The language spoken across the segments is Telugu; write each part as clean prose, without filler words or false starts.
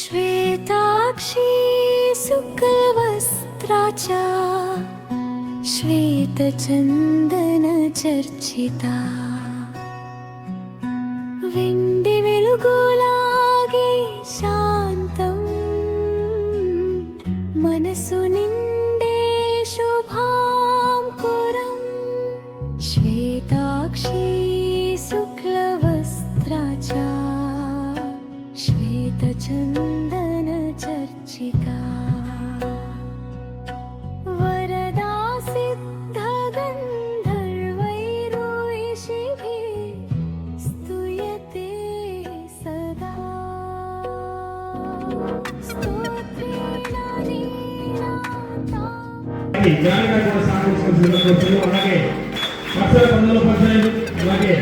श्वेताक्षी शुक्लवस्त्राचा श्वेतचन्दनचर्चिता वेण्डि वेलुगुलागे शान्तं मनसु निंडे शुभांकुरं श्वेताक्षी शुक्लवस्त्राचा श्वेतचन्दनचर्चिका वरदा सिद्धगन्धर्वैरुषिभिः स्तूयते सदा स्तोत्रेण नीनाता అలాగే పక్షాల పందుల పక్షాలు అలాగే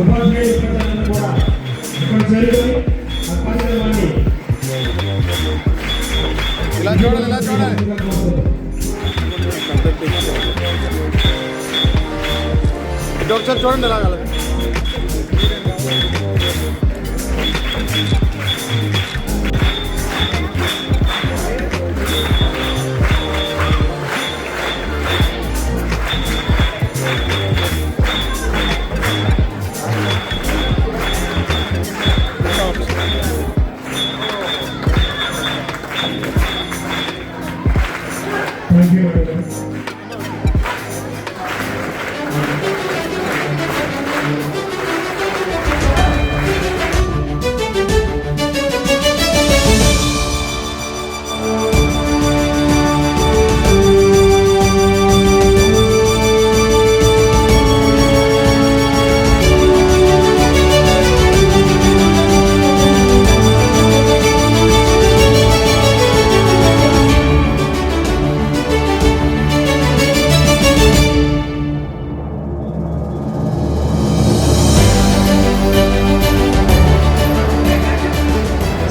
ఉపాధ్యాయుల పక్షాలను కూడా ఇక్కడ చేరుకొని ఆ కార్యక్రమాన్ని ఇలా చూడాలి ఇది ఒకసారి చూడండి ఇలా కాదు Thank you.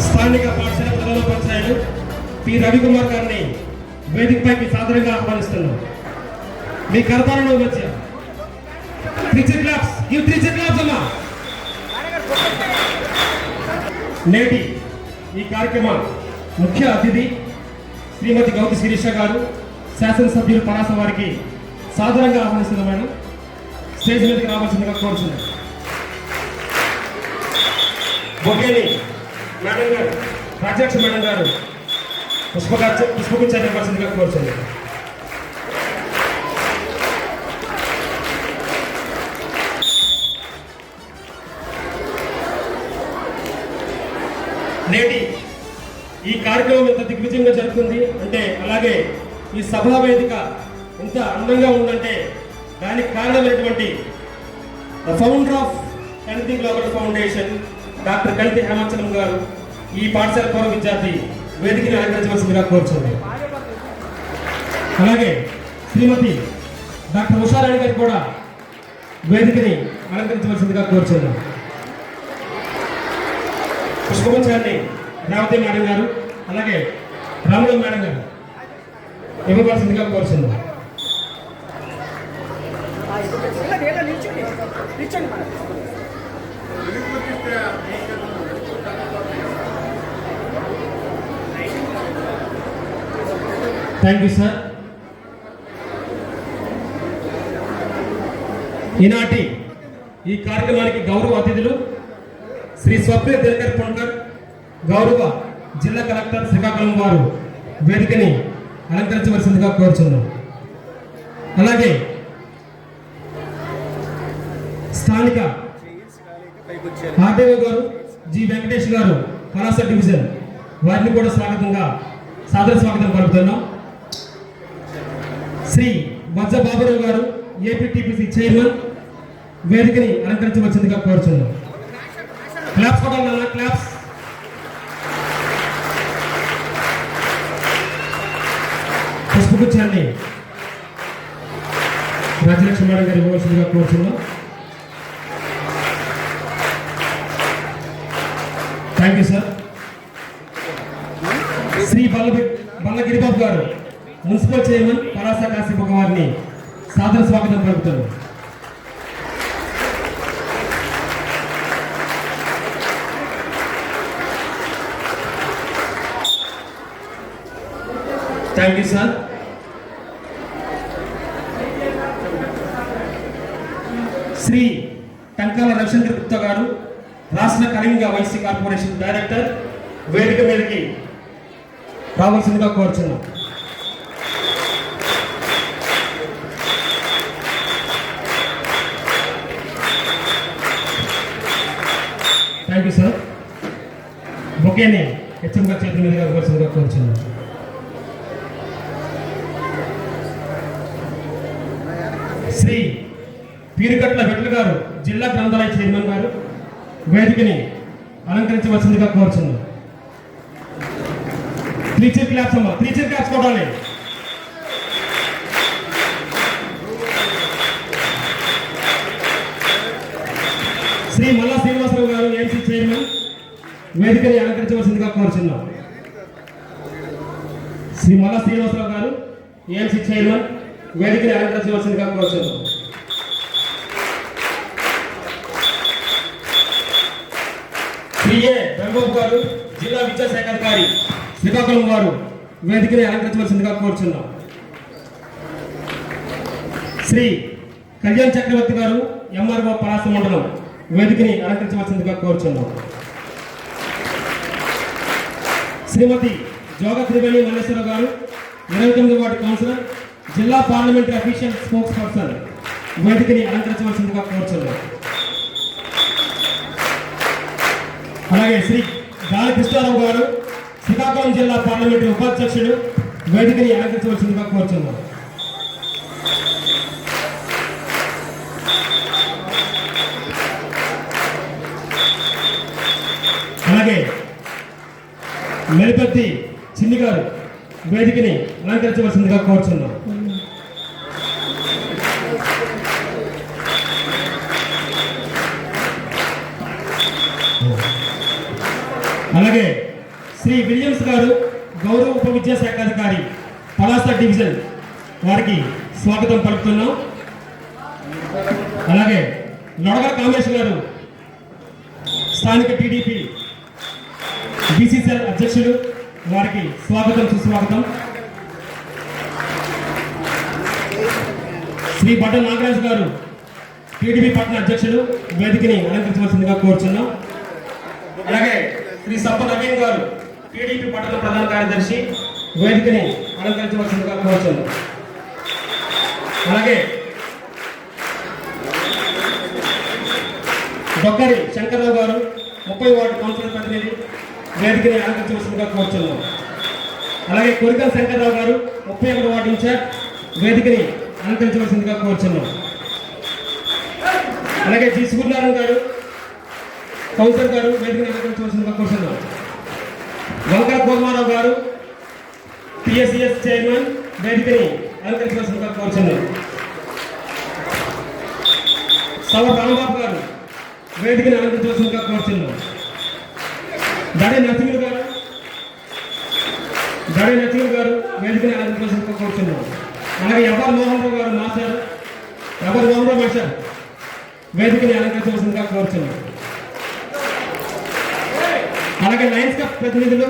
స్థానిక పాఠశాల ప్రధాన ఉపాధ్యాయులు పి రవికుమార్ గారిని వేదికపైకి సాదరంగా ఆహ్వానిస్తున్నాం. మీ కరతాళంలో మధ్య 3 క్లాప్స్ గివ్ 3 క్లాప్స్ అమ్మా. నేటి ఈ కార్యక్రమ ముఖ్య అతిథి శ్రీమతి గౌతి శిరీష గారు, శాసనసభ్యులు పరాస వారికి సాదరంగా ఆహ్వానిస్తున్నాం. మేడం స్టేజ్ మీదకి రావాల్సిందిగా కోరుచున్నాం. బొకేని మేడం గారు, రాజాక్ష మేడం గారు పుష్పగుచ్చాన్ని ఇవ్వాల్సిందిగా కోరుచున్నాం. నేటి ఈ కార్యక్రమం ఎంత దిగ్విజయంగా జరుగుతుంది అంటే, అలాగే ఈ సభా వేదిక ఎంత అందంగా ఉందంటే దానికి కారణమైనటువంటి ఫౌండర్ ఆఫ్ కల్తీ గ్లోబల్ ఫౌండేషన్ డాక్టర్ కల్తీ హేమాచలం గారు ఈ పాఠశాల పూర్వ విద్యార్థి వేదికని అలంకరించవలసిందిగా కోరుచున్నారు. అలాగే శ్రీమతి డాక్టర్ ఉషారాణి గారికి కూడా వేదికని అలంకరించవలసిందిగా కోరుచున్నారు. పుష్పగుచ్చాన్ని రేవతి మేడం గారు, అలాగే రాముల మేడం గారు ఇవ్వవలసిందిగా కోరుచున్నారు. Thank you sir. ఈనాటి ఈ కార్యక్రమానికి గౌరవ అతిథులు శ్రీ స్వప్న దినకర్ పొంకర్, గౌరవ జిల్లా కలెక్టర్ శ్రీకాకుళం వారు వేదికని అలంకరించవలసిందిగా కోరుచున్నాం. అలాగే స్థానిక ఆర్డీఓ గారు జి వెంకటేష్ గారు, పలాస డివిజన్, వారిని కూడా సాదర స్వాగతం పలుకుతున్నాం. శ్రీ బజ్జ బాబురావు గారు, ఏపీటీపీసీ చైర్మన్, వేదికని అలంకరించవలసిందిగా కోరుచున్నాం. క్లాప్స్ కొట్టాలన్నా, క్లాప్స్. పుష్పగుచ్చాన్ని రాజలక్ష్మి మేడం గారు ఇవ్వవలసిందిగా కోరుచున్నాం. Thank you sir. Shri Ballagiribabu గారు, మున్సిపల్ చైర్మన్, పలాస కాశీపురం వారిని సాదర స్వాగతం పలుకుతున్నారు. Thank you sir. Shri Tankala Ravishankar Gupta గారు, రాష్ట్ర కళింగ వైసీ కార్పొరేషన్ డైరెక్టర్, వేదిక మీదకి రావాల్సిందిగా కోరుచున్నాం. Thank you sir. బొకేని హెచ్ఎం గారి చేతుల మీదుగా ఇవ్వాల్సిందిగా కోరుచున్నాం. శ్రీ పీరుకట్ల వెట్ల గారు, జిల్లా గ్రంథాలయ చైర్మన్ గారు, వేదికని అలంకరించవలసిందిగా కోరుచున్నాం. 3 చైర్ క్లాప్స్ అమ్మా, 3 చైర్ క్లాప్స్ కొట్టాలి. శ్రీ మల్లా శ్రీనివాసరావు గారు, ఏఎంసీ చైర్మన్, వేదికని అలంకరించవలసిందిగా కోరుచున్నాం. శ్రీ మల్లా శ్రీనివాసరావు గారు, ఏఎంసీ చైర్మన్, వేదికని అలంకరించవలసిందిగా కోరుచున్నాం. శ్రీఏ వెంబాబు గారు, జిల్లా విద్యాశాఖ అధికారి, శ్రీకాకుళం వారు, వేదికని అలంకరించవలసిందిగా కోరుచున్నాం. శ్రీ కళ్యాణ్ చక్రవర్తి గారు, ఎంఆర్ఓ, పలాస మండలం, వేదికని అలంకరించవలసిందిగా కోరుచున్నాం. శ్రీమతి జోగ త్రివేణి మల్లేశ్వరరావు గారు, 29వ వార్డు కౌన్సిలర్, జిల్లా పార్లమెంటరీ అఫీషియల్ స్పోక్స్ పర్సన్, వేదికని అలంకరించవలసిందిగా కోరుచున్నాం. అలాగే శ్రీ గాలి కృష్ణారావు గారు, శ్రీకాకుళం జిల్లా పార్లమెంటరీ ఉపాధ్యక్షుడు, వేదికని అలంకరించవలసిందిగా కోరుచున్నాం. అలాగే మెలిపత్తి చిన్ని గారు, వేదికని అలంకరించవలసిందిగా కోరుచున్నాం. అలాగే శ్రీ విలియమ్స్ గారు, గౌరవ ఉప విద్యాశాఖ అధికారి, పలాస డివిజన్, వారికి స్వాగతం పలుకుతున్నాం. అలాగే లొడగ కామేష్ గారు, స్థానిక టీడీపీ బీసీసీఎల్ అధ్యక్షులు, వారికి స్వాగతం, సుస్వాగతం. శ్రీ బడ్డ నాగరాజు గారు, టీడీపీ పట్టణ అధ్యక్షులు, వేదికని అలంకరించవలసిందిగా కోరుచున్నాం. అలాగే శ్రీ సప్ప నవీన్ గారు, టీడీపీ పట్టణ ప్రధాన కార్యదర్శి, వేదికని అలంకరించవలసిందిగా కోరుచున్నాం. అలాగే డొక్కరి శంకర్రావు గారు, 30వ వార్డు కౌన్సిలర్ ప్రతినిధి, వేదికని అలంకరించవలసిందిగా కోరుచున్నాం. అలాగే కొరికల్ శంకర్రావు గారు, 31వ వార్డు ఇన్ఛార్జ్, వేదికని అలంకరించవలసిందిగా కోరుచున్నాం. అలాగే జి సూర్యనారాయణ గారు, కౌన్సిలర్ గారు, వేదికని అలంకరించవలసిందిగా కోరుచున్నాం. వంకర కోమారావు గారు, పిఎస్సిఎస్ చైర్మన్, వేదికని అలంకరించవలసిందిగా కోరుచున్నాం. సవ రాంబాబు గారు, వేదికని అలంకరించవలసిందిగా కోరుచున్నాం. దడే నరసింహులు గారు, వేదికని అలంకరించవలసిందిగా కోరుచున్నాం. అలాగే ఎవరు మోహన్ రావు గారు, మాస్టర్, వేదికని అలంకరించవలసిందిగా కోరుచున్నాం. అలాగే లయన్స్ క్లబ్ ప్రతినిధులు,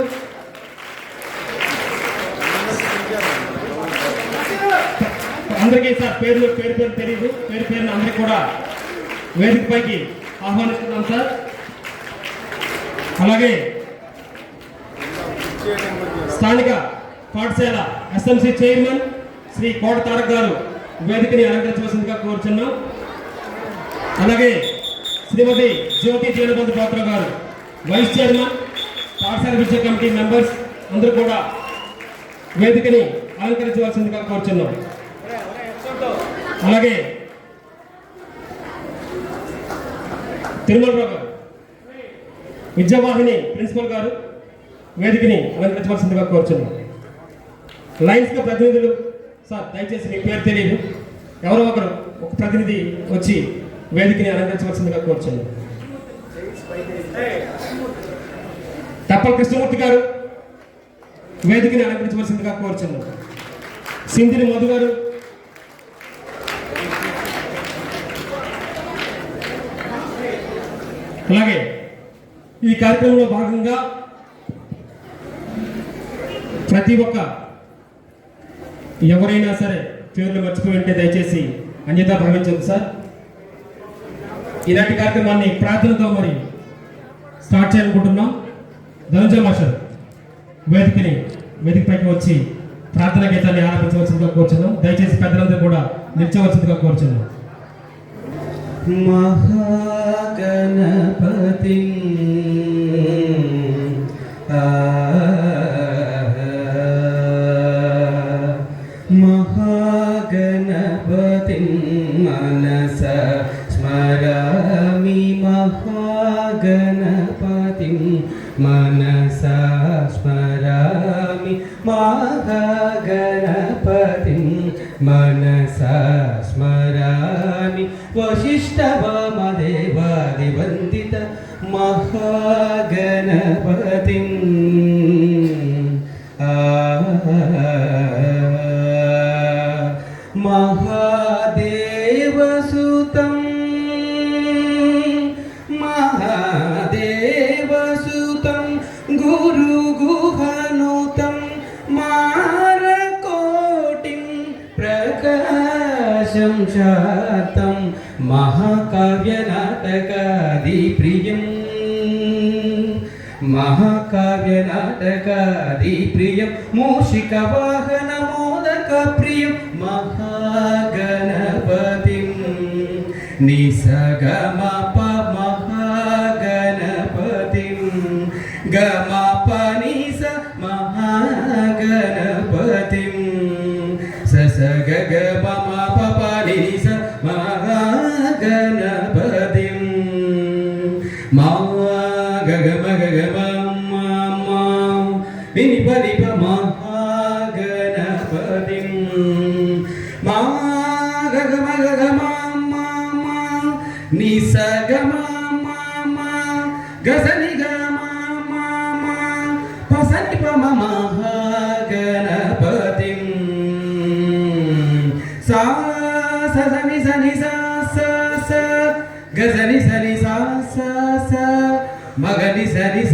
అందరికీ సార్ పేరు తెలియదు, పేరున అందరికీ కూడా వేదిక పైకి ఆహ్వానిస్తున్నాం సార్. అలాగే స్థానిక పాఠశాల ఎస్ఎంసి చైర్మన్ శ్రీ కోట తారక్ గారు వేదికని అలంకరించవలసిందిగా కోరుచున్నాం. అలాగే శ్రీమతి జ్యోతి జీనబంధు పాత్ర గారు వైస్ చైర్మన్, పాఠశాల విద్యా కమిటీ మెంబర్స్ అందరూ కూడా వేదికని అలంకరించవలసిందిగా కోరుచున్నాం. అలాగే తిరుమలరావు గారు విద్యావాహిని ప్రిన్సిపల్ గారు వేదికని అలంకరించవలసిందిగా కోరుచున్నాం. లయన్స్ క్లబ్ ప్రతినిధులు సార్ దయచేసి మీ పేరు తెలియదు, ఎవరో ఒక ప్రతినిధి వచ్చి వేదికని అలంకరించవలసిందిగా కోరుచున్నాం. తప్పల కృష్ణమూర్తి గారు వేదికని అలంకరించవలసిందిగా కోరుచున్నాం. సింధిని మధు గారు, అలాగే ఈ కార్యక్రమంలో భాగంగా ప్రతి ఒక్క ఎవరైనా సరే పేర్లు మర్చిపోయి ఉంటే దయచేసి అన్యతా భావించదు సార్. ఇలాంటి కార్యక్రమాన్ని ప్రార్థనతో మరి స్టార్ట్ చేయాలనుకుంటున్నాం. ధనుంజయ మాస్టర్ వేదికపైకి వచ్చి ప్రార్థనా గీతాన్ని ఆలపించవలసిందిగా కోరుచున్నాం. దయచేసి పెద్దలందరూ కూడా నిల్చవలసిందిగా కోరుచున్నాం. మహాగణపతి మహాగణపతి మనస స్మరామి, మహాగణపతి మనస స్మరామి, మహాగణపతి మనస స్మరామి, వశిష్ఠవామదేవాదివందిత మహాగణపతి మహాదేవసుతం మహాదేవసుతం గురుగుహనుతం మారకోటిం ప్రకాశం శాతం మహాకావ్యనాటకాదిప్రియం మహాకావ్యనాటకాదిప్రియం మూషికవాహనమోదక ప్రియం మహాగణపతిం నిసగమప మహాగణపతిం గమపనిస మహాగణపతిం ససగగమపనిస మహాగణపతిం వినిపరిప మహాగణపతిం నిసగమ గసనిగ పసనిప మహాగణపతిం సా సని సని సా గజని సని సా మగని సని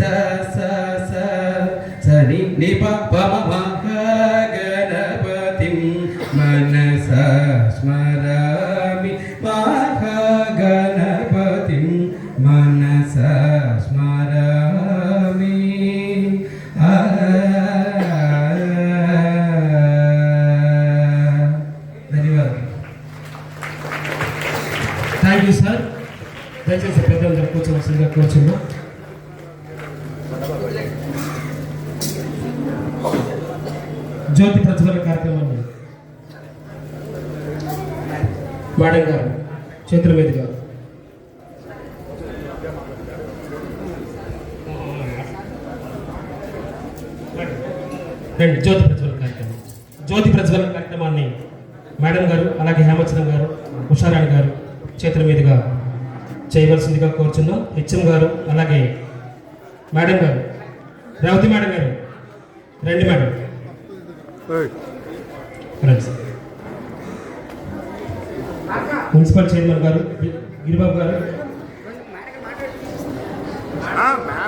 సని నిప పమ మహాగణపతిం మనస స్మరామి, మహాగణపతిం మనస స్మరామి. ధన్యవాదాలు. Thank you sir. దయచేసి పెద్దలందరూ కూర్చోవలసిందిగా కూర్చున్నాం. జ్యోతి ప్రజ్వలన కార్యక్రమాన్ని మేడం గారు చేతుల మీదుగా జ్యోతి ప్రజ్వలన కార్యక్రమాన్ని మేడం గారు అలాగే హేమచంద్ర గారు, ఉషారాణి గారు చేతుల మీదుగా చేయవలసిందిగా కోరుచున్నాం. హెచ్ఎం గారు అలాగే మేడం గారు, రేవతి మేడం గారు రండి మేడం. మున్సిపల్ చైర్మన్ గారు గిరిబాబు గారు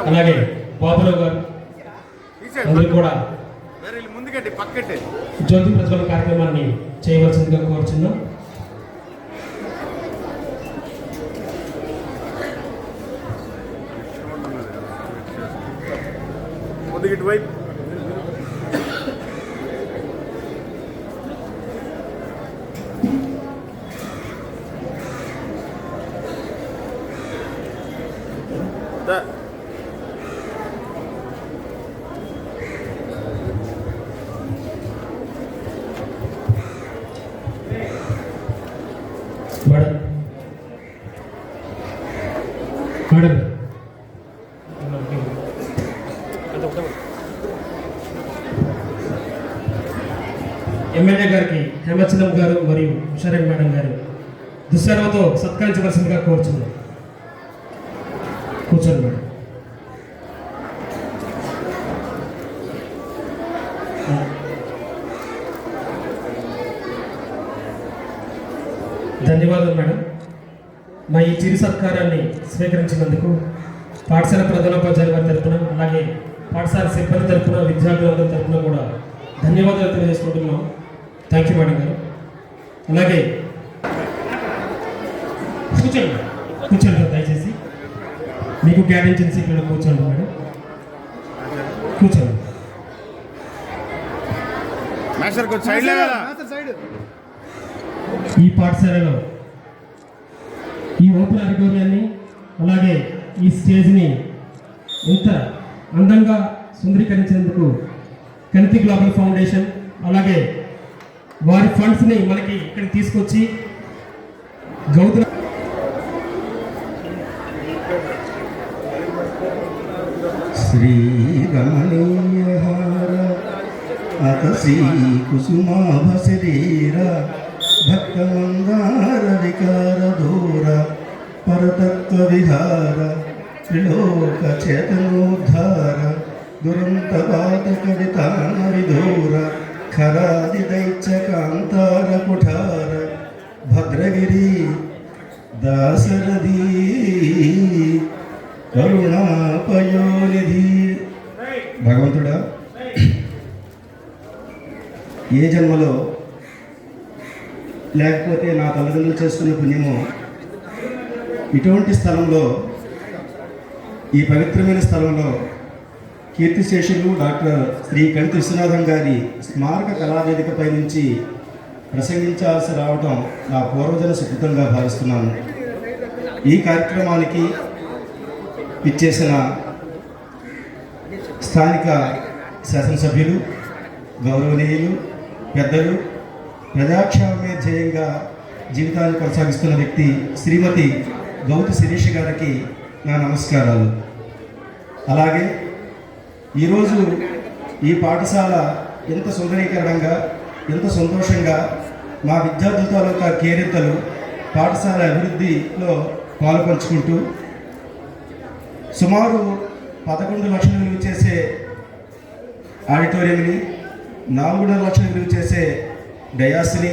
అలాగే బాబురావు గారు అందరూ కూడా ముందుకెట్టి పక్కట్టి జ్యోతి ప్రజ్వలన కార్యక్రమాన్ని చేయవలసిందిగా కోరుచున్నాం. ముందుకు ఇటువైపు మేడం మేడం ఎమ్మెల్యే గారికి హేమచంద్రం గారు మరియు ఉషారాణి మేడం గారు దుస్సారవతో సత్కరించవలసిందిగా కోరుచున్నాం. కూర్చోండి మేడం. ధన్యవాదాలు మేడం. మా ఈ చిరు సత్కారాన్ని స్వీకరించినందుకు పాఠశాల ప్రధానోపాధ్యాయుల వారి తరఫున, అలాగే పాఠశాల సిబ్బంది తరఫున, విద్యార్థులందరి తరఫున కూడా ధన్యవాదాలు తెలియజేసుకుంటున్నాం. థ్యాంక్ యూ మేడం గారు. అలాగే కూర్చోండి కూర్చోండి దయచేసి. మీకు కేటాయించిన సీట్లలో కూర్చోండి మేడం. కూర్చోండి. మాస్టర్ కొంచెం సైడ్ లేవాలా ఈ పాఠశాలలో ఈ ఓపెన్ ఆడిటోరియాన్ని, అలాగే ఈ స్టేజ్ని ఇంత అందంగా సుందరీకరించేందుకు కనితి గ్లోబల్ ఫౌండేషన్, అలాగే వారి ఫండ్స్ని మనకి ఇక్కడికి తీసుకొచ్చి గౌతమ శ్రీరమణీయహార అతసీ కుసుమాభ శరీర భక్తమందార వికార దూర పరతత్వ విహార త్రిలోక చేతనోద్ధార దురంత పాతక వితాన విధూర ఖరాది దైత్య కాంతార కుఠార భద్రగిరి దాసరథీ కరుణాపయోనిధి. భగవంతుడా, ఏ జన్మలో లేకపోతే నా తల్లిదండ్రులు చేసుకునే పుణ్యమో ఇటువంటి స్థలంలో, ఈ పవిత్రమైన స్థలంలో కీర్తిశేషులు డాక్టర్ శ్రీ కణితి విశ్వనాథం గారి స్మారక కళావేదికపై నుంచి ప్రసంగించాల్సి రావటం నా పూర్వజన సుకృతంగా భావిస్తున్నాను. ఈ కార్యక్రమానికి ఇచ్చేసిన స్థానిక శాసనసభ్యులు, గౌరవనీయులు, పెద్దలు, ప్రజాక్షేమమే ధ్యేయంగా జీవితాన్ని కొనసాగిస్తున్న వ్యక్తి శ్రీమతి గౌతి శిరీష్ గారికి నా నమస్కారాలు. అలాగే ఈరోజు ఈ పాఠశాల ఎంత సుందరీకరణంగా, ఎంత సంతోషంగా మా విద్యార్థుల తాలూకా కేరింతలు పాఠశాల అభివృద్ధిలో పాల్పంచుకుంటూ సుమారు 11 లక్షలు విలువ చేసే ఆడిటోరియంని, 4.5 లక్షలు విలువ చేసే డయాస్ని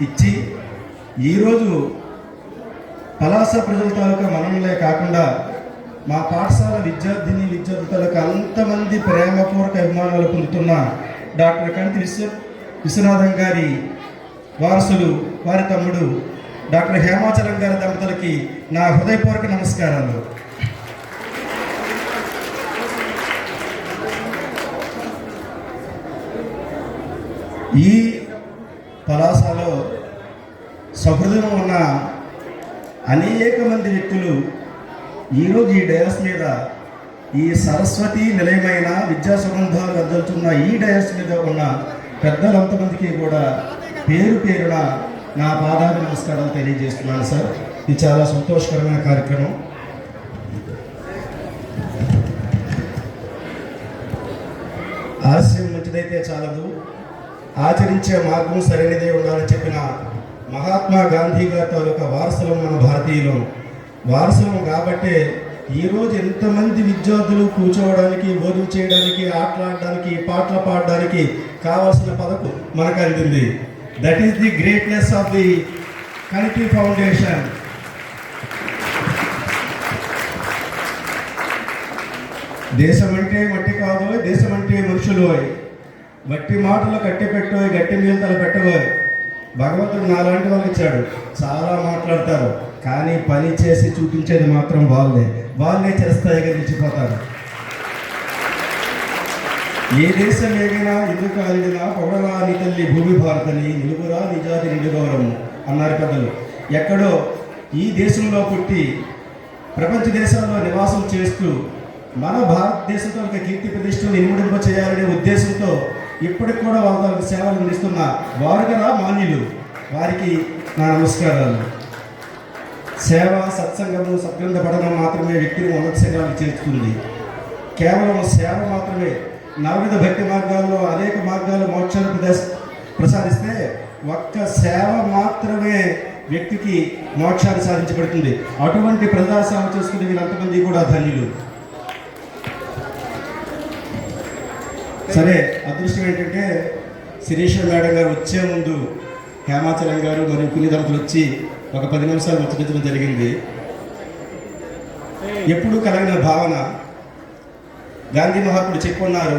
ఇచ్చి ఈరోజు పలాస ప్రజల తాలూకా మన్ననలే కాకుండా మా పాఠశాల విద్యార్థుల తాలూకా అంతమంది ప్రేమపూర్వక అభిమానాలు పొందుతున్న డాక్టర్ కణితి విశ్వనాథం గారి వారసులు, వారి తమ్ముడు డాక్టర్ హేమాచలం గారి దంపతులకి నా హృదయపూర్వక నమస్కారాలు. ఈ పలాసలో సహృదయం ఉన్న అనేక మంది వ్యక్తులు ఈరోజు ఈ డయాస్ మీద, ఈ సరస్వతి నిలయమైన విద్యా సుగంధాలు వెదజల్లుతున్న ఈ డయాస్ మీద ఉన్న పెద్దలంతమందికి కూడా పేరు పేరున నా పాదాభి నమస్కారాలు తెలియజేస్తున్నాను సార్. ఇది చాలా సంతోషకరమైన కార్యక్రమం. ఆశయం మంచిదైతే చాలదు, ఆచరించే మార్గం సరైనదే ఉండాలని చెప్పిన మహాత్మా గాంధీ గారి తాలూకా వారసులం మన భారతీయులం. వారసులం కాబట్టే ఈరోజు ఎంతమంది విద్యార్థులు కూర్చోవడానికి, భోజనం చేయడానికి, ఆటలాడడానికి, పాటలు పాడడానికి కావాల్సిన పదకు మనకు అందింది. That is the greatness of the కణితి ఫౌండేషన్. దేశం అంటే మట్టి కాదు, దేశం అంటే మనుషులు. మట్టి మాటలు కట్టి పెట్టు, గట్టి మీదలు పెట్టబోయ్. భగవంతుడు నాలాంటి వాళ్ళు ఇచ్చాడు. చాలా మాట్లాడతారు, కానీ పని చేసి చూపించేది మాత్రం వాళ్ళే చిరస్థాయిగా నిలిచిపోతారు. ఏ దేశం ఏమైనా ఎందుకు అందినా పొగడరా నీ తల్లి భూమి భారతని, నిలుగురా నిజాతి నిండు గౌరవం అన్నారు పెద్దలు. ఎక్కడో ఈ దేశంలో పుట్టి ప్రపంచ దేశాల్లో నివాసం చేస్తూ మన భారతదేశంతో ఒక కీర్తి ప్రతిష్టలు ఇనుముడింప చేయాలనే ఉద్దేశంతో ఇప్పటికి కూడా వాళ్ళ సేవలు అందిస్తున్న వారు కదా మాన్యులు. వారికి నా నమస్కారాలు. సేవ, సత్సంగము, సద్గ్రంథ పఠనం మాత్రమే వ్యక్తిని ఉన్నత శిఖరాలకు చేర్చుతుంది. కేవలం సేవ మాత్రమే నవవిధ భక్తి మార్గాల్లో అనేక మార్గాలు మోక్షాన్ని ప్రసాదిస్తే ఒక్క సేవ మాత్రమే వ్యక్తికి మోక్షాన్ని సాధించబడుతుంది. అటువంటి ప్రజాసేవ చేసుకునే వీళ్ళంతమంది కూడా ధన్యులు. సరే, అదృష్టం ఏంటంటే శిరీష మేడం గారు వచ్చే ముందు హేమాచలం గారు మరియు కొన్ని దంపతులు వచ్చి ఒక 10 నిమిషాలు ముచ్చటించడం జరిగింది. ఎప్పుడు కలిగిన భావన గాంధీ మహాత్ముడు చెప్పున్నారు,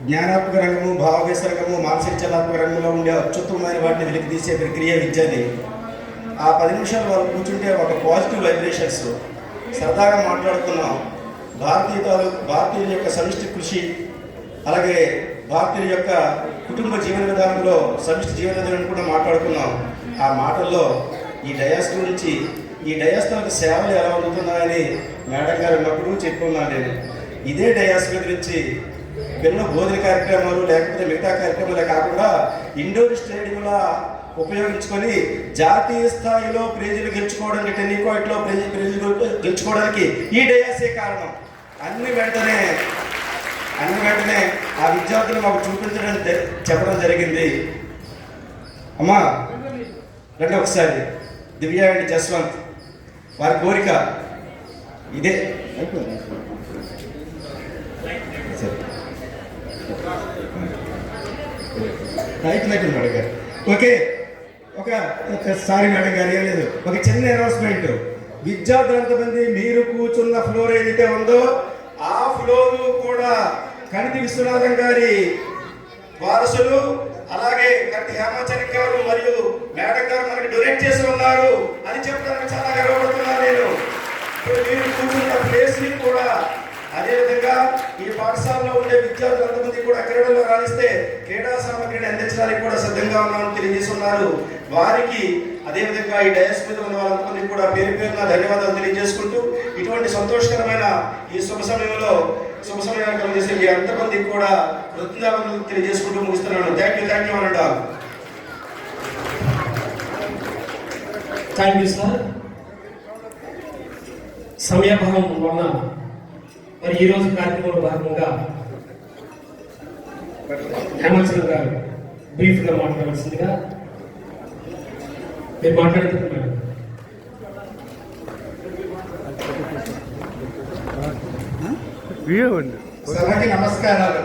జ్ఞానాత్మక రంగము, భావవేశ రంగము, మానసిక చలాత్మక రంగంలో ఉండే అత్యుత్తమైన వాటిని వెలికి తీసే ప్రక్రియ విద్యని. ఆ 10 నిమిషాలు వాళ్ళు కూర్చుంటే ఒక పాజిటివ్ వైబ్రేషన్స్ సరదాగా మాట్లాడుకున్నాం. భారతీయుల యొక్క సమిష్టి కృషి, అలాగే భారతీయుల యొక్క కుటుంబ జీవన విధానంలో సమిష్టి జీవన విధానం కూడా మాట్లాడుకున్నాం. ఆ మాటల్లో ఈ డయాస్ గురించి, ఈ డయాస్ తనకు సేవలు ఎలా అందుతున్నాయని మేడం గారు ఉన్నప్పుడు చెప్పుకున్నాను నేను. ఇదే డయాస్ గురించి ఎన్నో బోధన కార్యక్రమాలు లేకపోతే మిగతా కార్యక్రమాలే కాకుండా ఇండోర్ స్టేడియంలో ఉపయోగించుకొని జాతీయ స్థాయిలో ప్రైజులు గెలుచుకోవడానికి, టెన్నికోయిట్లో ప్రైజులు గెలుచుకోవడానికి ఈ డయాసే కారణం. అన్ని వెంటనే ఆ విద్యార్థులు మాకు చూపించడం చెప్పడం జరిగింది. అమ్మా రండి ఒకసారి. దివ్య అండ్ జస్వంత్ వారి కోరిక ఇదే. మేడం గారు ఓకే, సారీ మేడం గారు, ఏం లేదు, ఒక చిన్న అనౌన్స్మెంట్. విద్యార్థులు ఎంతమంది మీరు కూర్చున్న ఫ్లోర్ ఏదైతే ఉందో ఆ ఫ్లోర్ కూడా కణితి విశ్వనాథం గారి వారసులు, అలాగే కట్టి హేమాచలం గారు మరియు మేడం గారు మనకి డొనేట్ చేసి ఉన్నారు అని చెప్పడానికి చాలా గర్వపడుతున్నాను నేను. మీరు కూర్చున్న ప్లేస్ ని కూడా అదేవిధంగా ఈ పాఠశాలలో ఉండే విద్యార్థులు అంతమంది కూడా క్రీడల్లో రాణిస్తే క్రీడా సామగ్రిని అందించడానికి కూడా సిద్ధంగా ఉన్నామని తెలియజేస్తున్నారు. వారికి అదేవిధంగా ఈ డయాస్ మీద ఉన్న వాళ్ళంతమంది కూడా పేరు పేరున ధన్యవాదాలు తెలియజేసుకుంటూ ఇటువంటి సంతోషకరమైన ఈ శుభ సమయాన్ని కలిగేసే మీ అంతమందికి కూడా కృతజ్ఞతలు తెలియజేసుకుంటూ ముగిస్తున్నాను. థ్యాంక్ యూ అనండి. Thank you sir. సమయాభావం వలన మరి ఈరోజు కార్యక్రమంలో భాగంగా హేమాచలం గారు బ్రీఫ్గా మాట్లాడాల్సిందిగా మీరు మాట్లాడుతున్నారు. సభకి నమస్కారాలు.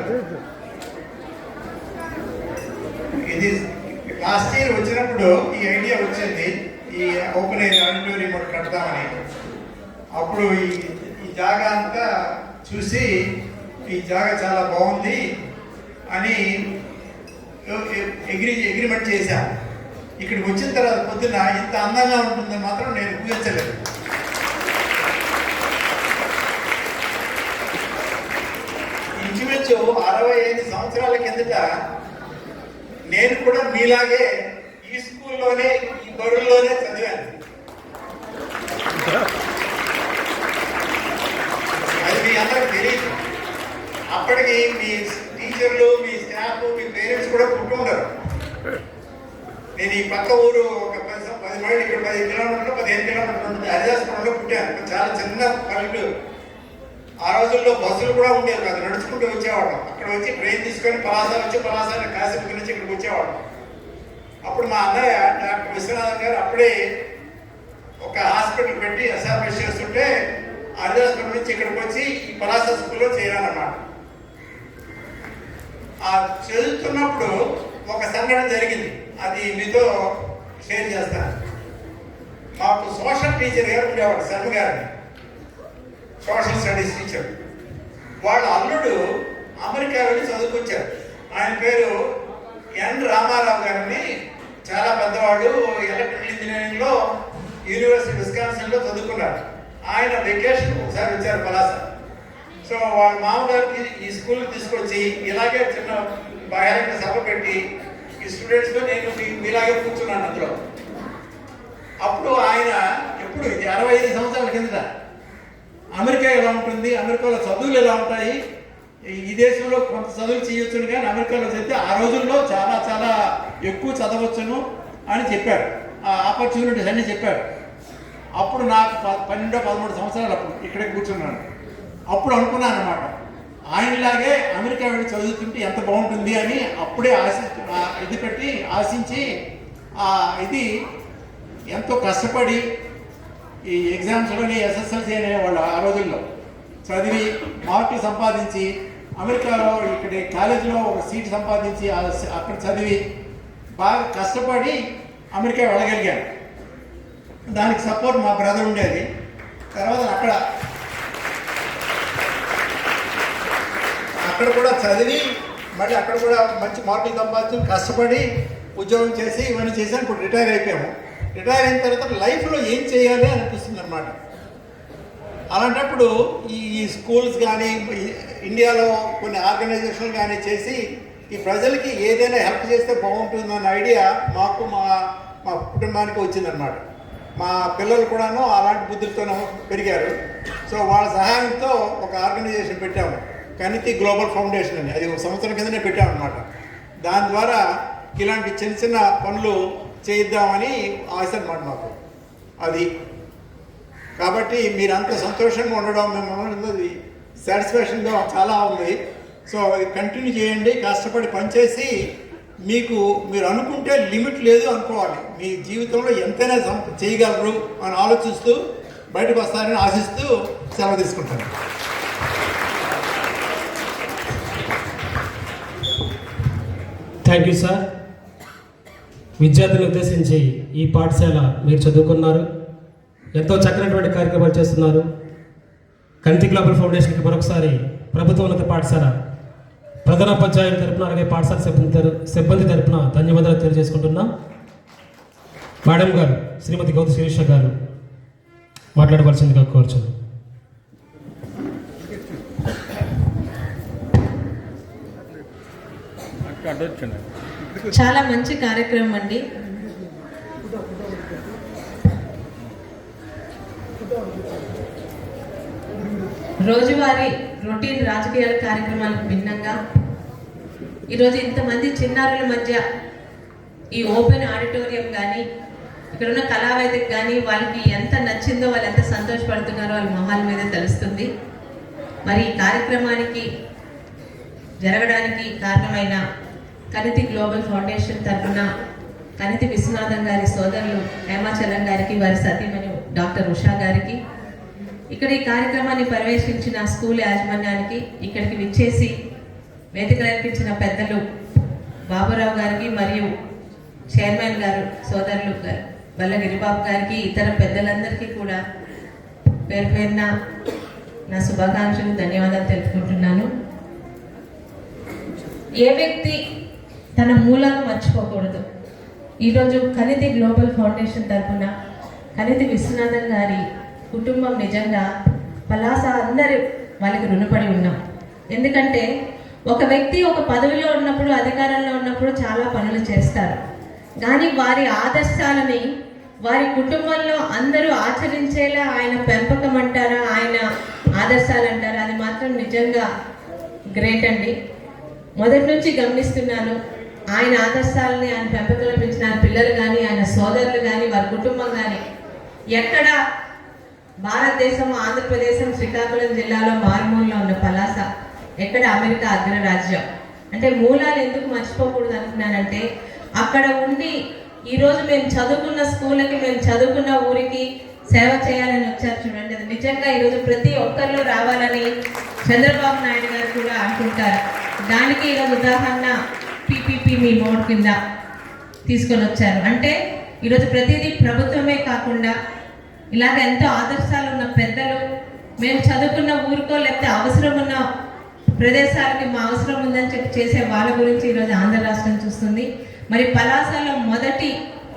ఇది లాస్ట్ ఇయర్ వచ్చినప్పుడు ఈ ఐడియా వచ్చింది, ఈ ఓపెన్ ఎయిర్ ఆడిటోరియం ఒకటి కడతామని. అప్పుడు ఈ జాగా అంతా చూసి ఈ జాగా చాలా బాగుంది అని అగ్రిమెంట్ చేశాం. ఇక్కడికి వచ్చిన తర్వాత పొద్దున ఇంత అందంగా ఉంటుందని మాత్రం నేను ఊహించలేదు. ఇంచుమించు 65 సంవత్సరాల కిందట నేను కూడా మీలాగే ఈ స్కూల్లోనే ఈ బడుల్లోనే చదివాను. అది మీ అందరికి తెలియదు. అప్పటికి మీ టీచర్లు, మీ స్టాఫ్, మీ పేరెంట్స్ కూడా పుట్టి ఉండరు. నేను ఈ పక్క ఊరు ఒక 10 మైళ్ళు, ఇక్కడ 10 కిలోమీటర్లు 15 కిలోమీటర్లు ఉంటుంది, హరిదాస్పురంలో పుట్టాను. చాలా చిన్న పల్లెటూరు. ఆ రోజుల్లో బస్సులు కూడా ఉండేవి కాదు, నడుచుకుంటూ వచ్చేవాళ్ళం. అక్కడ వచ్చి ట్రైన్ తీసుకొని పలాస వచ్చి పలాస కాశీపతి నుంచి ఇక్కడికి వచ్చేవాళ్ళం. అప్పుడు మా అన్నయ్య డాక్టర్ విశ్వనాథన్ గారు అప్పుడే ఒక హాస్పిటల్ పెట్టి ఎస్టాబ్లిష్ చేస్తుంటే హరిదాస్పురం నుంచి ఇక్కడికి వచ్చి ఈ పలాస స్కూల్లో చేరాలన్నమాట. ఆ చదువుతున్నప్పుడు ఒక సంఘటన జరిగింది, అది మీతో షేర్ చేస్తాను. మాకు సోషల్ టీచర్ గారు ఉండేవాడు, శర్మ గారిని, సోషల్ స్టడీస్ టీచర్. వాళ్ళ అల్లుడు అమెరికా వెళ్ళి చదువుకొచ్చారు. ఆయన పేరు ఎన్ రామారావు గారిని, చాలా పెద్దవాడు, ఎలక్ట్రికల్ ఇంజనీరింగ్లో యూనివర్సిటీ విస్కాన్సిన్లో చదువుకున్నారు. ఆయన వెకేషన్ ఒకసారి వచ్చారు పలాస. సో వాళ్ళ మామగారికి ఈ స్కూల్కి తీసుకొచ్చి ఇలాగే చిన్న బహిరంగ సభ పెట్టి ఈ స్టూడెంట్స్తో నేను మీలాగే కూర్చున్నాను అందులో. అప్పుడు ఆయన ఎప్పుడు ఇది 65 సంవత్సరాల కిందట అమెరికా ఎలా ఉంటుంది, అమెరికాలో చదువులు ఎలా ఉంటాయి, ఈ దేశంలో కొంత చదువులు చేయొచ్చును కానీ అమెరికాలో చదివితే ఆ రోజుల్లో చాలా చాలా ఎక్కువ చదవచ్చును అని చెప్పాడు. ఆ ఆపర్చునిటీస్ అన్నీ చెప్పాడు. అప్పుడు నాకు 12-13 సంవత్సరాలు అప్పుడు ఇక్కడికి కూర్చున్నాను. అప్పుడు అనుకున్నాను అనమాట, ఆయనలాగే అమెరికా వెళ్ళి చదువుతుంటే ఎంత బాగుంటుంది అని అప్పుడే ఇది పెట్టి ఆశించి ఇది ఎంతో కష్టపడి ఈ ఎగ్జామ్స్లోని ఎస్ఎస్ఎల్సీ అనేవాళ్ళు ఆ రోజుల్లో చదివి మార్కులు సంపాదించి అమెరికాలో ఇక్కడ కాలేజీలో ఒక సీట్ సంపాదించి అక్కడ చదివి బాగా కష్టపడి అమెరికా వెళ్ళగలిగాను. దానికి సపోర్ట్ మా బ్రదర్ ఉండేది. తర్వాత అక్కడ కూడా చదివి మళ్ళీ అక్కడ కూడా మంచి మార్కులు సంపాదించి కష్టపడి ఉద్యోగం చేసి ఇవన్నీ చేశాను. ఇప్పుడు రిటైర్ అయిపోయాము. రిటైర్ అయిన తర్వాత లైఫ్లో ఏం చేయాలి అనిపిస్తుంది అన్నమాట. అలాంటప్పుడు ఈ స్కూల్స్ కానీ ఇండియాలో కొన్ని ఆర్గనైజేషన్లు కానీ చేసి ఈ ప్రజలకి ఏదైనా హెల్ప్ చేస్తే బాగుంటుందన్న ఐడియా మాకు మా కుటుంబానికి వచ్చిందనమాట. మా పిల్లలు కూడాను అలాంటి బుద్ధులతో పెరిగారు. సో వాళ్ళ సహాయంతో ఒక ఆర్గనైజేషన్ పెట్టాము, కనితి గ్లోబల్ ఫౌండేషన్ అని. అది 1 సంవత్సరం కిందనే పెట్టామన్నమాట. దాని ద్వారా ఇలాంటి చిన్న చిన్న పనులు చేయిద్దామని ఆశ అన్నమాట మాకు. అది కాబట్టి మీరంత సంతోషంగా ఉండడం మిమ్మల్ని సాటిస్ఫాక్షన్గా చాలా ఉంది. సో అది కంటిన్యూ చేయండి, కష్టపడి పనిచేసి మీరు అనుకుంటే లిమిట్ లేదు అనుకోవాలి. మీ జీవితంలో ఎంతైనా చేయగలరు అని ఆలోచిస్తూ బయటకు వస్తారని ఆశిస్తూ సెలవు తీసుకుంటాను. Thank you sir. విద్యార్థులను ఉద్దేశించి ఈ పాఠశాల మీరు చదువుకున్నారు, ఎంతో చక్కనటువంటి కార్యక్రమాలు చేస్తున్నారు. కనితి గ్లోబల్ ఫౌండేషన్కి మరొకసారి ప్రభుత్వ ఉన్నత పాఠశాల ప్రధానోపాధ్యాయుల తరపున అలాగే పాఠశాల సిబ్బంది తరపున ధన్యవాదాలు తెలియజేసుకుంటున్నాం. మేడం గారు శ్రీమతి గౌతు శిరీష గారు మాట్లాడవలసిందిగా కోరుచున్నాం. చాలా మంచి కార్యక్రమం అండి. రోజువారీ రొటీన్ రాజకీయాల కార్యక్రమాలకు భిన్నంగా ఈరోజు ఇంతమంది చిన్నారుల మధ్య ఈ ఓపెన్ ఆడిటోరియం కానీ ఇక్కడ ఉన్న కళావేదిక కానీ వాళ్ళకి ఎంత నచ్చిందో, వాళ్ళు ఎంత సంతోషపడుతున్నారో వాళ్ళ మొహాల మీద తెలుస్తుంది. మరి ఈ కార్యక్రమానికి జరగడానికి కారణమైన కనితి గ్లోబల్ ఫౌండేషన్ తరఫున కనితి విశ్వనాథం గారి సోదరులు హేమాచలం గారికి, వారి సతీమణి డాక్టర్ ఉషా గారికి, ఇక్కడ ఈ కార్యక్రమాన్ని పర్యవేక్షించిన స్కూల్ యాజమాన్యానికి, ఇక్కడికి విచ్చేసి వేదిక కల్పించిన పెద్దలు బాబురావు గారికి మరియు చైర్మన్ గారు సోదరులు వల్ల గిరిబాబు గారికి, ఇతర పెద్దలందరికీ కూడా పేరు పేరున నా శుభాకాంక్షలు, ధన్యవాదాలు తెలుపుకుంటున్నాను. ఏ వ్యక్తి తన మూలాలను మర్చిపోకూడదు. ఈరోజు కనితి గ్లోబల్ ఫౌండేషన్ తరఫున కనితి విశ్వనాథన్ గారి కుటుంబం నిజంగా పలాస అందరి వాళ్ళకి రుణపడి ఉన్నాం. ఎందుకంటే ఒక వ్యక్తి ఒక పదవిలో ఉన్నప్పుడు, అధికారంలో ఉన్నప్పుడు చాలా పనులు చేస్తారు, కానీ వారి ఆదర్శాలని వారి కుటుంబంలో అందరూ ఆచరించేలా ఆయన పెంపకం అంటారా, ఆయన ఆదర్శాలు అంటారా, అది మాత్రం నిజంగా గ్రేట్ అండి. మొదటి నుంచి గమనిస్తున్నాను ఆయన ఆదర్శాలని, ఆయన పెంపకంలో పెంచిన ఆయన పిల్లలు కానీ, ఆయన సోదరులు కానీ, వారి కుటుంబం కానీ ఎక్కడ భారతదేశం, ఆంధ్రప్రదేశం, శ్రీకాకుళం జిల్లాలో మారుమూలలో ఉన్న పలాస ఎక్కడ అమెరికా అగ్రరాజ్యం. అంటే మూలాలు ఎందుకు మర్చిపోకూడదు అనుకున్నానంటే, అక్కడ ఉండి ఈరోజు మేము చదువుకున్న స్కూళ్ళకి, మేము చదువుకున్న ఊరికి సేవ చేయాలని వచ్చారు చూడండి. అది నిజంగా ఈరోజు ప్రతి ఒక్కరిలో రావాలని చంద్రబాబు నాయుడు గారు కూడా అంటుంటారు. దానికి ఈరోజు ఉదాహరణ పీపీపీ మీ మోడ్ కింద తీసుకొని వచ్చారు. అంటే ఈరోజు ప్రతిదీ ప్రభుత్వమే కాకుండా ఇలాగ ఎంతో ఆదర్శాలు ఉన్న పెద్దలు, మేము చదువుకున్న ఊరికో లేకపోతే అవసరం ఉన్న ప్రదేశాలకి మా అవసరం ఉందని చెప్పి చేసే వాళ్ళ గురించి ఈరోజు ఆంధ్ర రాష్ట్రం చూస్తుంది. మరి పలాసలో మొదటి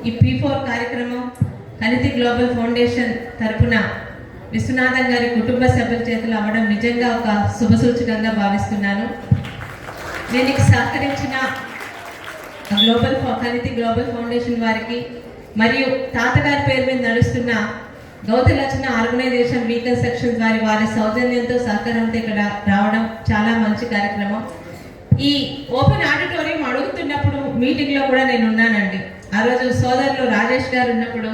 ఈ P4 కార్యక్రమం కనితి గ్లోబల్ ఫౌండేషన్ తరపున విశ్వనాథన్ గారి కుటుంబ సభ్యుల చేతులు అవ్వడం నిజంగా ఒక శుభసూచకంగా భావిస్తున్నాను. దీనికి సహకరించిన కనితి గ్లోబల్ ఫౌండేషన్ వారికి మరియు తాతగారి పేరు మీద నడుస్తున్న గౌతలచన ఆర్గనైజేషన్ రీకన్స్ట్రక్షన్ వారి సౌజన్యంతో సహకారంతో ఇక్కడ రావడం చాలా మంచి కార్యక్రమం. ఈ ఓపెన్ ఆడిటోరియం అడుగుతున్నప్పుడు మీటింగ్లో కూడా నేను ఉన్నానండి. ఆ రోజు సోదరులు రాజేష్ గారు ఉన్నప్పుడు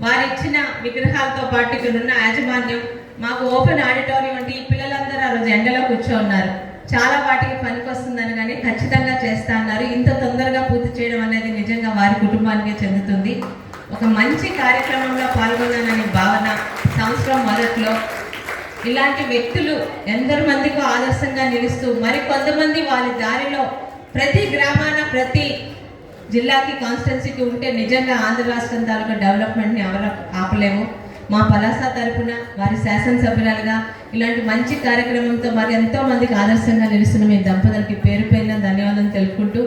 వారు ఇచ్చిన విగ్రహాలతో పాటు ఇక్కడ ఉన్న యాజమాన్యం మాకు ఓపెన్ ఆడిటోరియం అంటే ఈ పిల్లలందరూ ఆ రోజు ఎండలో కూర్చోన్నారు, చాలా వాటికి పనికొస్తుందని కానీ ఖచ్చితంగా చేస్తా అన్నారు. ఇంత తొందరగా పూర్తి చేయడం అనేది నిజంగా వారి కుటుంబానికే చెందుతుంది. ఒక మంచి కార్యక్రమంలో పాల్గొన్నానని భావన. సంవత్సరం మొదట్లో ఇలాంటి వ్యక్తులు ఎందరు మందికో ఆదర్శంగా నిలుస్తూ మరి కొంతమంది వారి దారిలో ప్రతి గ్రామాన ప్రతి జిల్లాకి కాన్స్టిట్యున్సీకి ఉంటే నిజంగా ఆంధ్ర రాష్ట్రం తాలూకా డెవలప్మెంట్ని ఎవరు ఆపలేము. మా పలాస తరపున వారి శాసనసభ్యురాలుగా ఇలాంటి మంచి కార్యక్రమంతో మరి ఎంతో మందికి ఆదర్శంగా నిలుస్తున్న మీ దంపతులకి పేరు పేరున ధన్యవాదాలు తెలుపుకుంటూ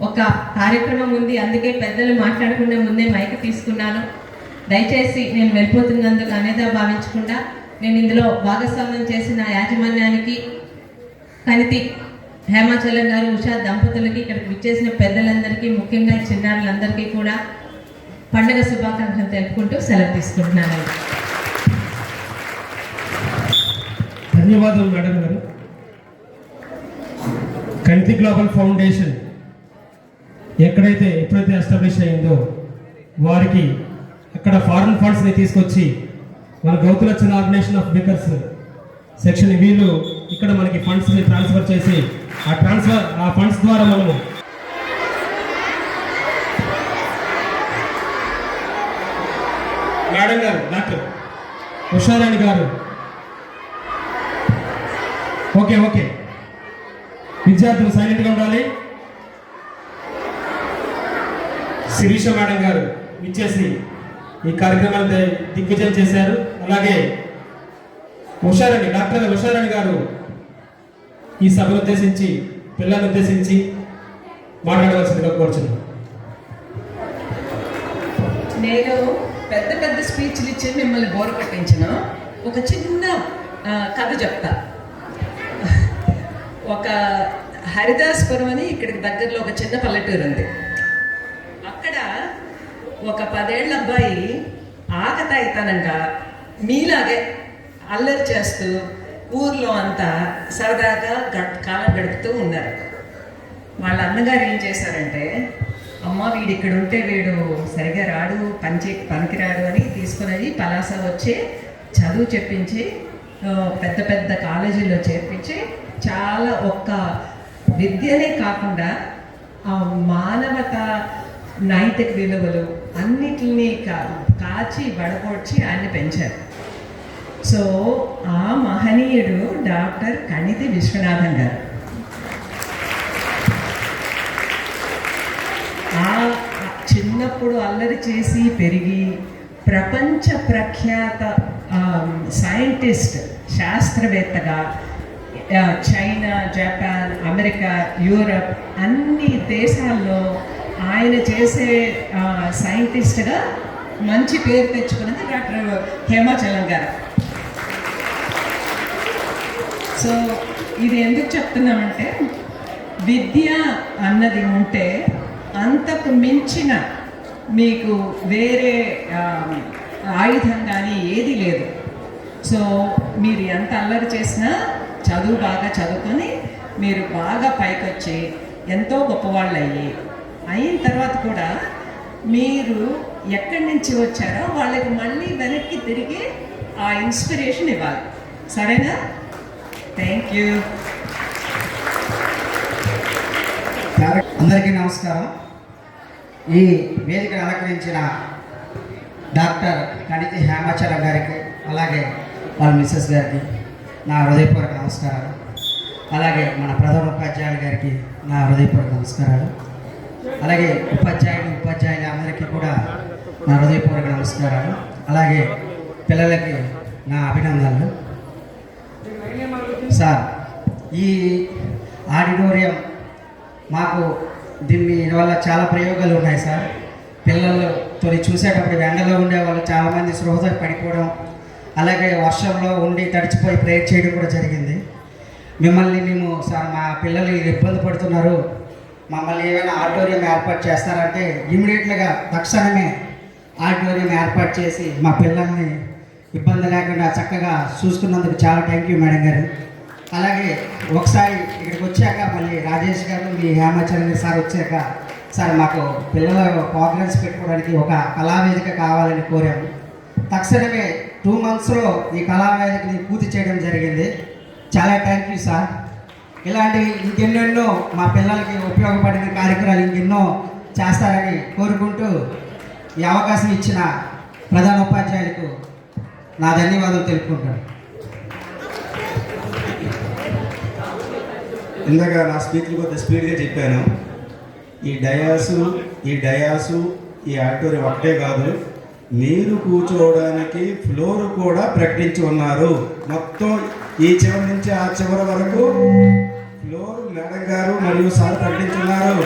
ఒక కార్యక్రమం ఉంది, అందుకే పెద్దలు మాట్లాడుకునే ముందే మైక్ తీసుకున్నాను. దయచేసి నేను వెళ్ళిపోతున్నందుకు అనేదా భావించకుండా నేను ఇందులో భాగస్వామ్యం చేసిన యాజమాన్యానికి కనితి హేమాచలం గారు ఉషా దంపతులకి ఇక్కడికి విచ్చేసిన పెద్దలందరికీ ముఖ్యంగా చిన్నారులందరికీ కూడా పండుగ శుభాకాంక్షలు తెలుపుకుంటూ సెలవు తీసుకుంటున్నాను. ధన్యవాదాలు మేడం గారు. కనితి గ్లోబల్ ఫౌండేషన్ ఎప్పుడైతే ఎస్టాబ్లిష్ అయిందో వారికి అక్కడ ఫారెన్ ఫండ్స్ని తీసుకొచ్చి మన గౌతులచ్చన ఆర్గనైజేషన్ ఆఫ్ బికర్స్ సెక్షన్ వీళ్ళు ఇక్కడ మనకి ఫండ్స్ని ట్రాన్స్ఫర్ చేసి ఆ ఫండ్స్ ద్వారా మనము మేడం గారు డాక్టర్ ఉషారాణి గారు ఓకే విద్యార్థులు సైలెంట్గా ఉండాలి. శిరీష మేడం గారు ఇచ్చేసి ఈ కార్యక్రమాన్ని దిగ్విజయం చేశారు. అలాగే డాక్టర్ ఉషారాణి గారు ఈ సభను ఉద్దేశించి పిల్లలను ఉద్దేశించి మాట్లాడవలసిందిగా కోరుచున్నాను. నేను పెద్ద స్పీచ్లు ఇచ్చి మిమ్మల్ని బోర్ పట్టించిన ఒక చిన్న కథ చెప్తా. ఒక హరిదాస్పురం అని ఇక్కడికి దగ్గరలో ఒక చిన్న పల్లెటూరు ఉంది. అక్కడ ఒక 10 ఏళ్ల అబ్బాయి ఆకతాయితనంగా మీలాగే అల్లరి చేస్తూ ఊర్లో అంతా సరదాగా కాలం గడుపుతూ ఉన్నారు. వాళ్ళ అన్నగారు ఏం చేశారంటే, అమ్మ వీడు ఇక్కడ ఉంటే వీడు సరిగా రాడు, పనికిరాడు అని తీసుకుని పలాస వచ్చి చదువు చెప్పించి పెద్ద కాలేజీల్లో చేర్పించి చాలా ఒక్క విద్యనే కాకుండా మానవత నైతిక విలువలు అన్నిటినీ కాచి వడగొచ్చి ఆయన్ని పెంచారు. సో ఆ మహనీయుడు డాక్టర్ కనితి విశ్వనాథన్ గారు. ఆ చిన్నప్పుడు అల్లరి చేసి పెరిగి ప్రపంచ ప్రఖ్యాత సైంటిస్ట్, శాస్త్రవేత్తగా చైనా, జపాన్, అమెరికా, యూరప్ అన్ని దేశాల్లో ఆయన చేసే సైంటిస్ట్గా మంచి పేరు తెచ్చుకున్నది డాక్టర్ హేమాచలం గారు. సో ఇది ఎందుకు చెప్తున్నామంటే, విద్య అన్నది ఉంటే అంతకు మించిన మీకు వేరే ఆయుధం కానీ ఏది లేదు. సో మీరు ఎంత అల్లరి చేసినా చదువు బాగా చదువుకొని మీరు బాగా పైకొచ్చి ఎంతో గొప్పవాళ్ళు అయిన తర్వాత కూడా మీరు ఎక్కడి నుంచి వచ్చారో వాళ్ళకి మళ్ళీ వెనక్కి తిరిగి ఆ ఇన్స్పిరేషన్ ఇవ్వాలి. సరేనా? Thank you. అందరికీ నమస్కారం. ఈ వేదికను అలంకరించిన డాక్టర్ కనితి హేమాచలం గారికి, అలాగే వాళ్ళ మిస్సెస్ గారికి నా హృదయపూర్వక నమస్కారాలు. అలాగే మన ప్రధాన ఉపాధ్యాయుల గారికి నా హృదయపూర్వక నమస్కారాలు. అలాగే ఉపాధ్యాయులు అందరికీ కూడా నా హృదయపూర్వక నమస్కారాలు. అలాగే పిల్లలకి నా అభినందనలు. సార్, ఈ ఆడిటోరియం మాకు దీనివల్ల చాలా ప్రయోగాలు ఉన్నాయి సార్. పిల్లలతో చూసేటప్పుడు ఎండలో ఉండే వాళ్ళు చాలామంది స్పృహతో పడిపోవడం, అలాగే వర్షంలో ఉండి తడిచిపోయి ప్రేయర్ చేయడం కూడా జరిగింది. మిమ్మల్ని మేము సార్ మా పిల్లలు ఇబ్బంది పడుతున్నారు, మమ్మల్ని ఏమైనా ఆడిటోరియం ఏర్పాటు చేస్తారంటే ఇమీడియట్గా తక్షణమే ఆడిటోరియం ఏర్పాటు చేసి మా పిల్లల్ని ఇబ్బంది లేకుండా చక్కగా చూసుకున్నందుకు చాలా థ్యాంక్ యూ మేడం గారు. అలాగే ఒకసారి ఇక్కడికి వచ్చాక మళ్ళీ రాజేష్ గారు మీ హేమాచరణి సార్ వచ్చాక సార్ మాకు పిల్లల ప్రోగ్రామ్స్ పెట్టుకోవడానికి ఒక కళావేదిక కావాలని కోరాము. తక్షణమే 2 monthsలో ఈ కళావేదికని పూర్తి చేయడం జరిగింది. చాలా థ్యాంక్ యూ సార్. ఇలాంటివి ఇంకెన్నెన్నో మా పిల్లలకి ఉపయోగపడిన కార్యక్రమాలు ఇంకెన్నో చేస్తారని కోరుకుంటూ ఈ అవకాశం ఇచ్చిన ప్రధాన ఉపాధ్యాయులకు నా ధన్యవాదాలు తెలుపుకుంటాను. ఇందాక నా స్పీచ్లు కొద్దిగా స్పీడ్గా చెప్పాను. ఈ డయాసు ఈ ఆడిటోరియం ఒకటే కాదు, మీరు కూర్చోవడానికి ఫ్లోర్ కూడా ప్రకటించి ఉన్నారు. మొత్తం ఈ చివరి నుంచి ఆ చివరి వరకు ఫ్లోర్ మేడం గారు మరియు సార్ ప్రకటించున్నారు.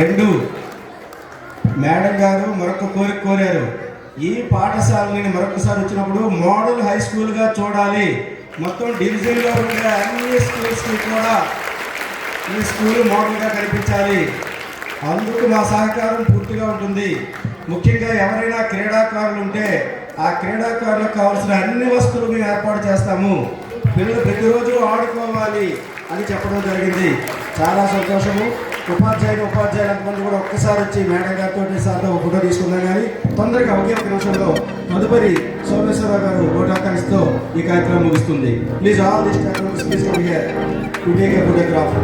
రెండు, మేడం గారు మరొక కోరిక కోరారు. ఈ పాఠశాలని మరొకసారి వచ్చినప్పుడు మోడల్ హై స్కూల్గా చూడాలి. మొత్తం డివిజన్లో ఉండే అన్ని స్కూల్స్కి కూడా ఈ స్కూల్ మోడల్గా కనిపించాలి. అందుకు మా సహకారం పూర్తిగా ఉంటుంది. ముఖ్యంగా ఎవరైనా క్రీడాకారులు ఉంటే ఆ క్రీడాకారులకు కావాల్సిన అన్ని వస్తువులు మేము ఏర్పాటు చేస్తాము. పిల్లలు ప్రతిరోజు ఆడుకోవాలి అని చెప్పడం జరిగింది. చాలా సంతోషము. ఉపాధ్యాయులు ఎంతమంది కూడా ఒక్కసారి వచ్చి మేడం గారితో సార్తో ఒక ఫోటో తీసుకుందాం. కానీ తొందరగా ఒకే ఒక నిమిషంలో తదుపరి సోమేశ్వరరావు గారు ఫోటోకాన్స్తో ఈ కార్యక్రమం ముగుస్తుంది. Please all this please come here to take a photograph.